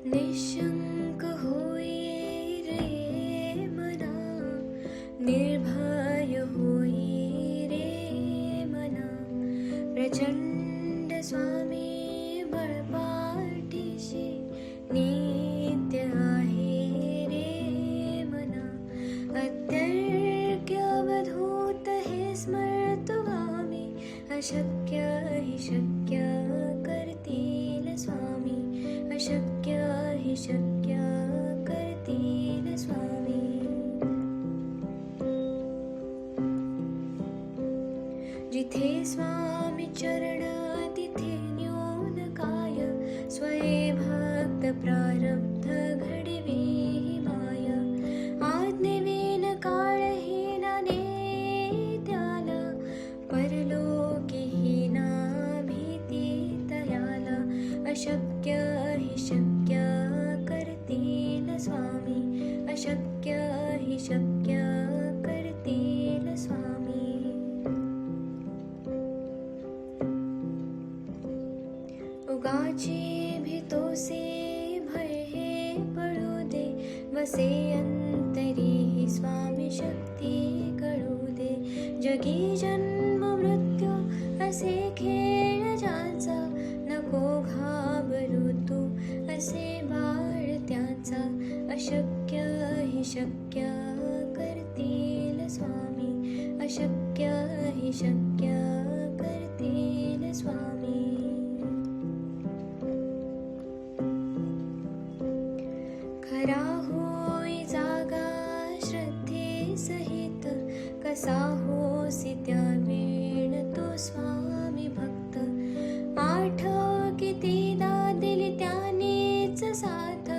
निशंक होई रे मना, निर्भय होई रे मना, प्रचंड स्वामी बळपाठीशी नित्य आहे रे मना. अत्यर्क्य अवधूत हे स्मर्तुगामी, अशक्य हि शक्य करतील स्वामी, अशक्य हि शक्य करतील स्वामी. जिथे स्वामी चरण तिथे न्यून काय, स्वये भक्त प्रारब्ध घडवी माय. आज्ञेविन काळहीना नेत्याला, परलोकीहीना भीती तयाला. अशक्य हि शक्य करतील स्वामी, अशक्य हि शक्य करतील स्वामी. उगाची भीतोसे भय हे पळू दे, वसे अंतरी ही स्वामी शक्ती कळू दे. जगी जन्म मृत्यू असे खेळ ज्याचा, नको घाबरू तू असे बाळ त्याचा. अशक्य हि शक्य करतील स्वामी, अशक्य हि शक्य करतील स्वामी. खरा होई जागा श्रद्धे सहित, कसा होसी त्या वेळ तो स्वामी भक्त. आठव कितीदा दिली त्यानेच साथ,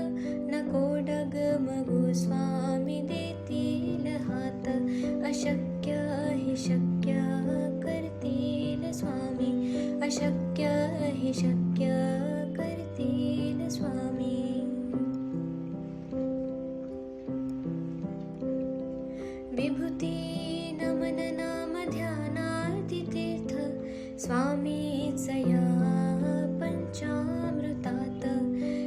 नको डगमगू स्वामी देतील हात. अशक्य हि शक्य करतील स्वामी, अशक्य हि शक्य करतील स्वामी. विभूती नमन नाम ध्यानार्ती तीर्थ, स्वामीच या पंचामृतात.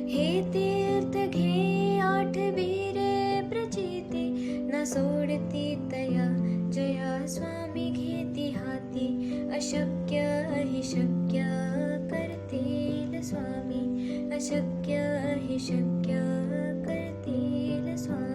हे तीर्थ घे आठवीरे प्रचिती, न सोडती तया जया स्वामी घेती हाती. अशक्य हि शक्य करतील स्वामी, अशक्य हि शक्य करतील स्वामी.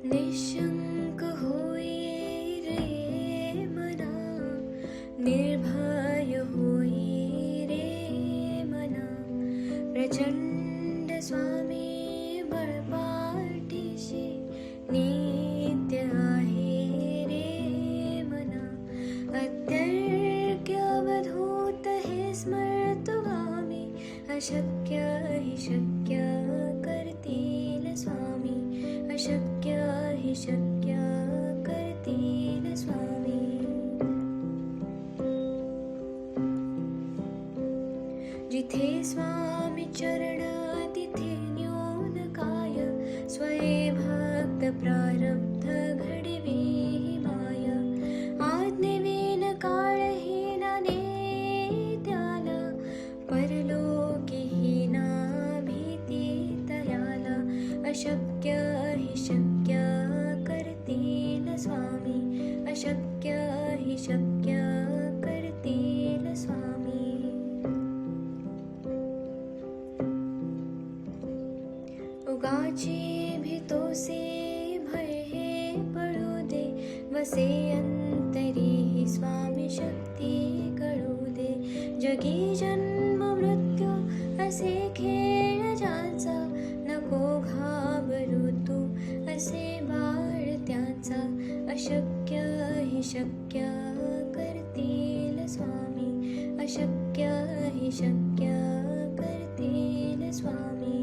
निशंक होई रे मना, निर्भय होई रे मना, प्रचंड स्वामी बळपाठीशी नित्य आहे रे मना. अत्यर्क्य अवधूत हे स्मर्तुगामी, अशक्य हि शक्य करतील स्वामी, अशक्य हि शक्य करतील स्वामी. जिथे स्वामी चरण तिथे न्यून काय, स्वये भक्त प्रारब्ध घडवी माय. आज्ञेविन काळहीना नेत्याला, परलोकीहीना भीती तयाला. अशक्य हि शक्य करतील स्वामी, अशक्य हि शक्य करतील स्वामी. उगाची भीतोसे भय हे पळू दे, वसे अंतरी ही स्वामी शक्ती कळू दे. जगी जन्म मृत्यू असे खेळ ज्याचा, नको घाबरू तू असे बाळ त्याचा. अशक्य हि शक्य करतील स्वामी, अशक्य हि शक्य करतील स्वामी.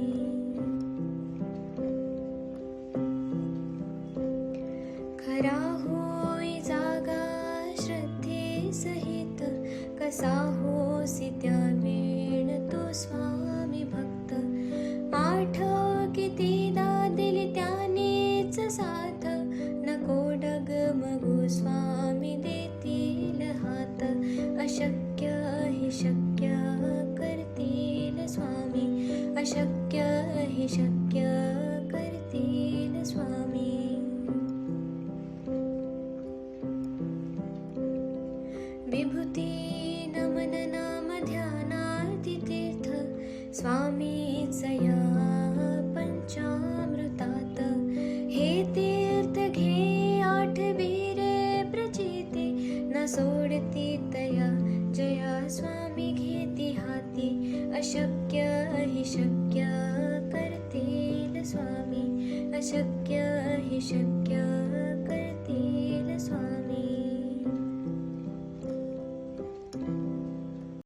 खरा होई जागा श्रद्धे सहित, कसा होसी त्या वेळ तो स्वामी भक्त. आठव कितीदा दिली त्यानेच साथ, नको डगमगू स्वामी देतील हात. अशक्य हि शक्य करतील स्वामी, अशक्य हि शक्य करतील स्वामी. विभूती